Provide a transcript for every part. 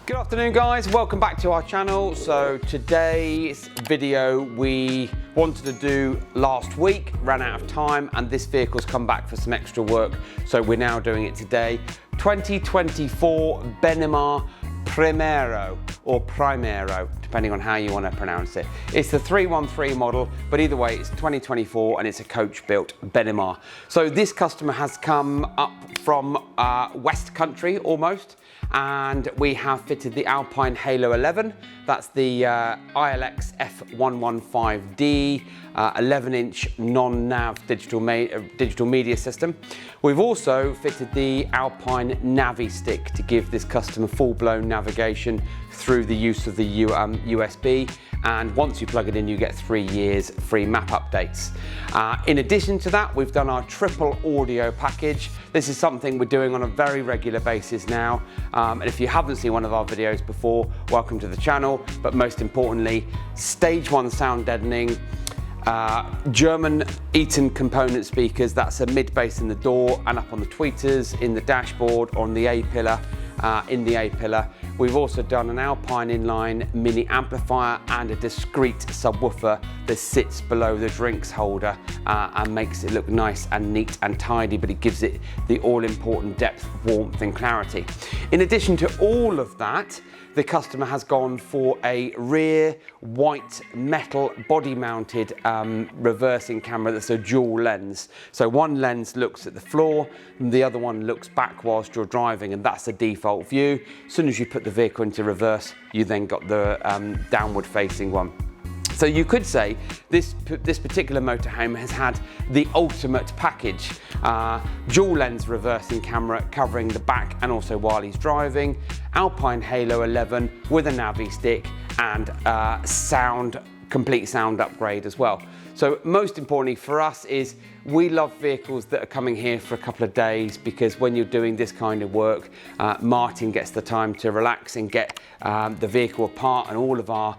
Good afternoon guys, welcome back to our channel. So today's video we wanted to do last week, ran out of time, and this vehicle's come back for some extra work, so we're now doing it today. 2024 Benimar Primero, or Primero, depending on how you want to pronounce it. It's the 313 model, but either way it's 2024 and it's a coach built Benimar. So this customer has come up from West Country almost, and we have fitted the Alpine Halo 11. That's the ILX F115D 11-inch non-nav digital media system. We've also fitted the Alpine Navi stick to give this customer full-blown navigation through the use of the USB, and once you plug it in you get 3 years free map updates. In addition to that, we've done our triple audio package. This is something we're doing on a very regular basis now, and if you haven't seen one of our videos before, welcome to the channel. But most importantly, stage 1 sound deadening, German Eaton component speakers. That's a mid-bass in the door and up on the tweeters, in the dashboard, on the A-pillar, in the A-pillar. We've also done an Alpine inline mini amplifier and a discrete subwoofer that sits below the drinks holder and makes it look nice and neat and tidy, but it gives it the all-important depth, warmth and clarity. In addition to all of that, the customer has gone for a rear white metal body mounted reversing camera that's a dual lens. So one lens looks at the floor and the other one looks back whilst you're driving, and that's the default view. As soon as you put the vehicle into reverse, you then got the downward facing one. So you could say this particular motorhome has had the ultimate package. Dual lens reversing camera covering the back and also while he's driving, Alpine Halo 11 with a Navi stick, and complete sound upgrade as well. So most importantly for us is we love vehicles that are coming here for a couple of days, because when you're doing this kind of work, Martin gets the time to relax and get the vehicle apart and all of our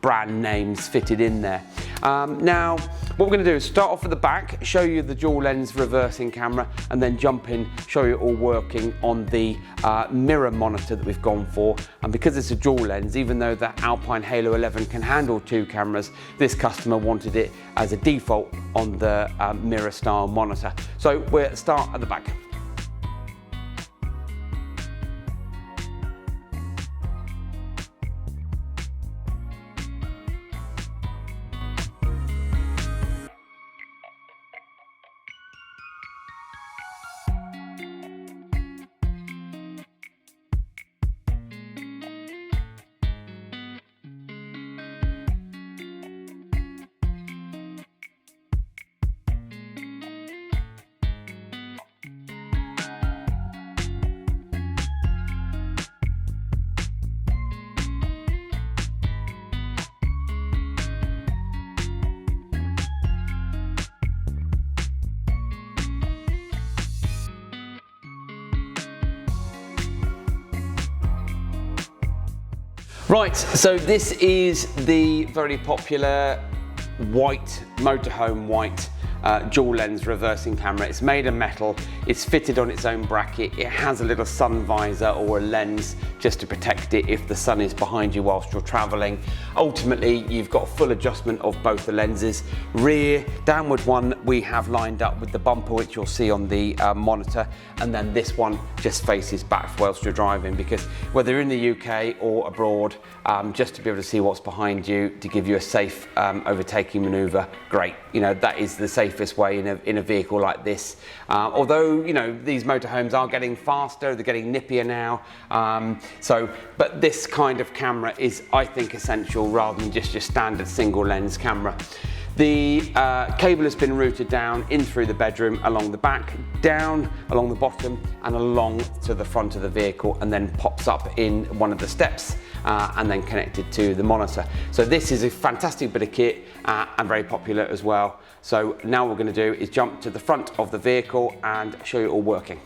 brand names fitted in there. Now, what we're going to do is start off at the back, show you the dual lens reversing camera, and then jump in, show you it all working on the mirror monitor that we've gone for. And because it's a dual lens, even though the Alpine Halo 11 can handle 2 cameras, this customer wanted it as a default on the mirror style monitor. So we'll start at the back. Right, so this is the very popular white, motorhome white dual lens reversing camera. It's made of metal, it's fitted on its own bracket, it has a little sun visor or a lens just to protect it if the sun is behind you whilst you're travelling. Ultimately, you've got full adjustment of both the lenses. Rear, downward one we have lined up with the bumper, which you'll see on the monitor, and then this one just faces back whilst you're driving, because whether you're in the UK or abroad, just to be able to see what's behind you, to give you a safe overtaking manoeuvre, great. You know, that is the safest way in a vehicle like this. Although, you know, these motorhomes are getting faster, they're getting nippier now. But this kind of camera is, I think, essential rather than just your standard single lens camera. The cable has been routed down in through the bedroom, along the back, down along the bottom and along to the front of the vehicle, and then pops up in one of the steps and then connected to the monitor. So this is a fantastic bit of kit and very popular as well. So now what we're going to do is jump to the front of the vehicle and show you it all working.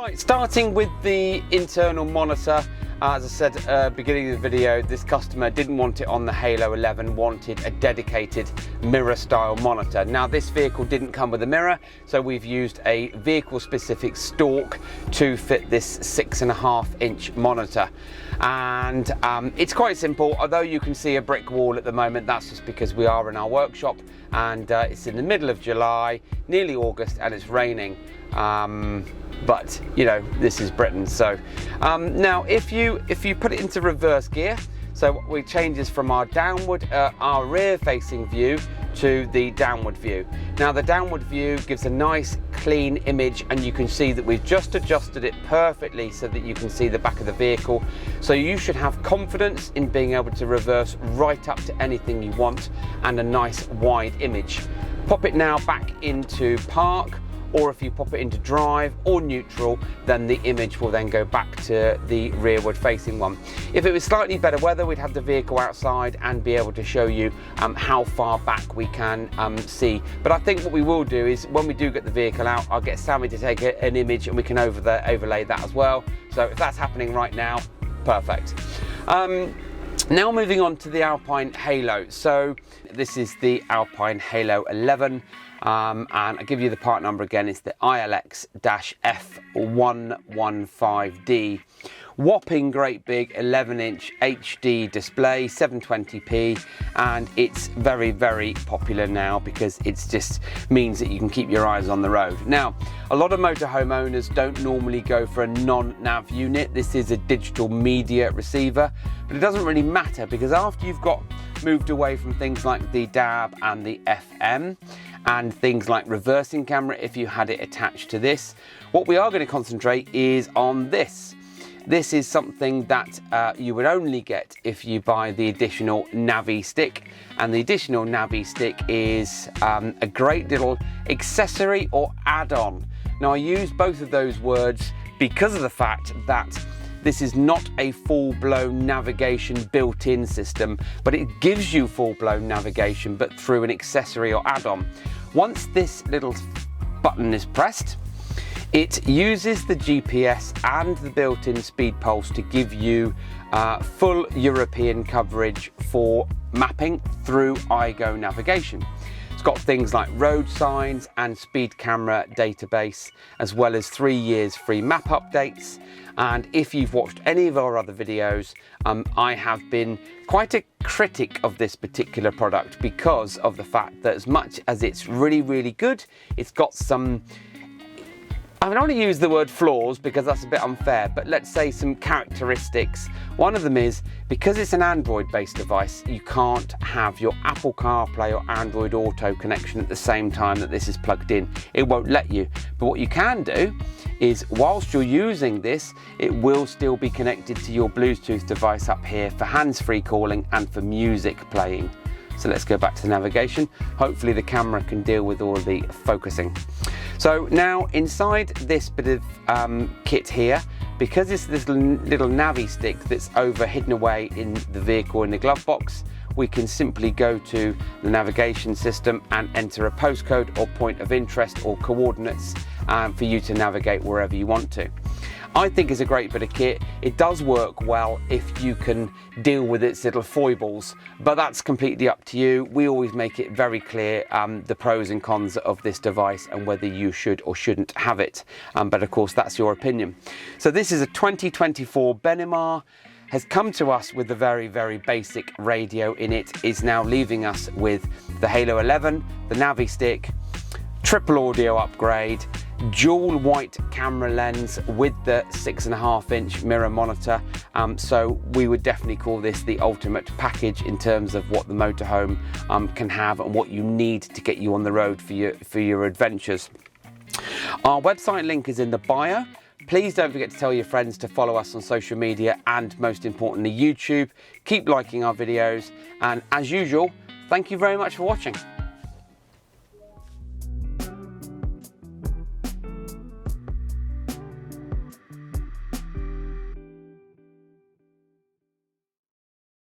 Right, starting with the internal monitor. As I said at the beginning of the video, this customer didn't want it on the Halo 11, wanted a dedicated mirror style monitor. Now this vehicle didn't come with a mirror, so we've used a vehicle specific stalk to fit this 6.5-inch monitor. And it's quite simple, although you can see a brick wall at the moment. That's just because we are in our workshop and it's in the middle of July, nearly August, and it's raining. But you know, this is Britain. So now if you put it into reverse gear, so we changes from our downward, our rear facing view to the downward view. Now the downward view gives a nice clean image, and you can see that we've just adjusted it perfectly so that you can see the back of the vehicle. So you should have confidence in being able to reverse right up to anything you want, and a nice wide image. Pop it now back into park, or if you pop it into drive or neutral, then the image will then go back to the rearward facing one. If it was slightly better weather, we'd have the vehicle outside and be able to show you how far back we can see. But I think what we will do is, when we do get the vehicle out, I'll get Sammy to take an image and we can overlay that as well. So if that's happening right now, perfect. Now moving on to the Alpine Halo. So this is the Alpine Halo 11. And I'll give you the part number again. It's the ILX-F115D. Whopping great big 11-inch HD display, 720p, and it's very, very popular now because it just means that you can keep your eyes on the road. Now, a lot of motorhome owners don't normally go for a non-nav unit. This is a digital media receiver, but it doesn't really matter because after you've got moved away from things like the DAB and the FM, and things like reversing camera if you had it attached to this, what we are going to concentrate is on this. This is something that you would only get if you buy the additional Navi stick, and the additional Navi stick is a great little accessory or add-on. Now I use both of those words because of the fact that this is not a full-blown navigation built-in system, but it gives you full-blown navigation, but through an accessory or add-on. Once this little button is pressed, it uses the GPS and the built-in speed pulse to give you full European coverage for mapping through iGo navigation. It's got things like road signs and speed camera database, as well as 3 years free map updates. And if you've watched any of our other videos, I have been quite a critic of this particular product because of the fact that as much as it's really, really good, it's got some, I don't want to use the word flaws because that's a bit unfair, but let's say some characteristics. One of them is, because it's an Android-based device, you can't have your Apple CarPlay or Android Auto connection at the same time that this is plugged in. It won't let you. But what you can do is, whilst you're using this, it will still be connected to your Bluetooth device up here for hands-free calling and for music playing. So let's go back to the navigation. Hopefully the camera can deal with all the focusing. So now inside this bit of kit here, because it's this little Navi stick that's hidden away in the vehicle in the glove box, we can simply go to the navigation system and enter a postcode or point of interest or coordinates for you to navigate wherever you want to. I think it's a great bit of kit. It does work well if you can deal with its little foibles, but that's completely up to you. We always make it very clear the pros and cons of this device and whether you should or shouldn't have it. But of course, that's your opinion. So this is a 2024 Benimar. Has come to us with a very, very basic radio in it, is now leaving us with the Halo 11, the Navi stick, triple audio upgrade, dual white camera lens with the 6.5-inch mirror monitor. So we would definitely call this the ultimate package in terms of what the motorhome can have and what you need to get you on the road for your adventures. Our website link is in the bio. Please don't forget to tell your friends to follow us on social media and, most importantly, YouTube. Keep liking our videos, and as usual, thank you very much for watching.